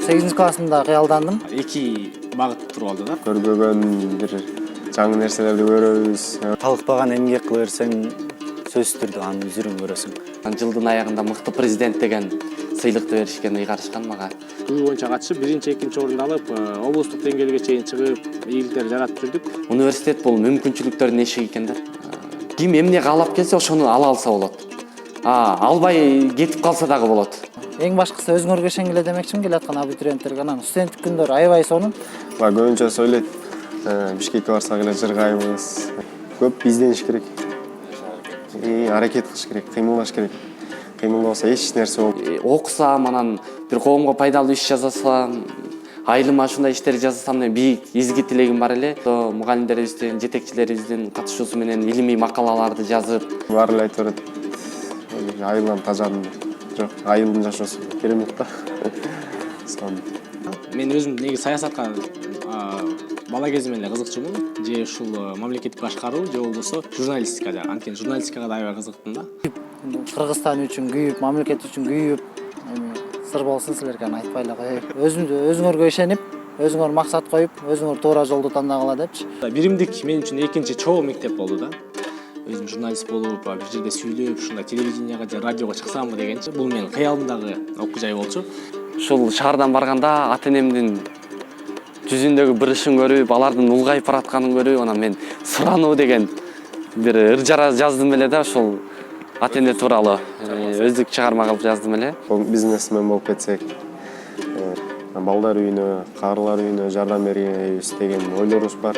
8 классымда кыялдандым. Эки багыт туруп алды да. Көрбөгөн бир жаңы нерселерди көрөбүз. Талыкпаган эмгек кыла берсең сөзсүз түрдө анын үзүрүн көрөсүң. Жылдын аягында мыкты президент деген сыйлыкты беришкен, ыйгарышкан мага. Туу боюнча катышып, биринчи, экинчи орунду алып, облустук деңгээлге чейин чыгып, ийгиликтер жаратып жүрдүк. Университет бул мүмкүнчүлүктөрдүн эшиги экен да. Ким эмне каалап келсе, ошону ала алса болот. Албай кетип калса дагы болот. Эң башкысы өзүңөргө ишенгиле демекчимин келаткан абитуриенттерге. Анан студенттик күндөр аябай сонун. Көбүнчө сүйлөйт. Бишкекке барсак эле жыргайбыз. Көп издениш керек. Аракет кылыш керек, кыймылдаш керек. Кыймылдабаса эч нерсе болбойт. Окусам, анан бир коомго пайдалуу иш жасасам, айылыма ушундай иштерди жасасам деген бийик изги тилегим бар эле. Мугалимдерибиздин, жетекчилерибиздин катышуусу менен илимий макалаларды жазып, Баары эле айтып берет. Айылдан тажадым. Жок, айылдын жашоосу керемет да. Мен өзүм неге саясатка бала кезимден эле кызыкчумун. Же ушул мамлекеттик башкаруу, же болбосо журналистикада. Анткени журналистикага да аябай кызыктым да. Кыргызстан үчүн күйүп, мамлекет үчүн күйүп, сыр болсун силерге айтпай эле коеюн. Өзүңөргө ишенип, өзүңөр максат коюп, өзүңөр туура жолду тандагыла депчи. Биримдик мен үчүн экинчи чоо мектеп болду да. Өзүм журналист болуп, бир жерде сүйлөп, ушундай телевиденияга же радиого чыксамбы дегенчи. Бул менин кыялымдагы окуу жай болчу. ушул шаардан барганда ата-энемдин жүзүндөгү бир ышын көрүп, алардын улгайып баратканын көрүп, анан мен сурануу деген бир ыр жара жаздым эле да, ушул ата-эне тууралуу өздүк чыгарма кылып жаздым эле. Бизнесмен болуп кетсек, балдар үйүнө, карылар үйүнө жардам беребиз деген ойлорубуз бар.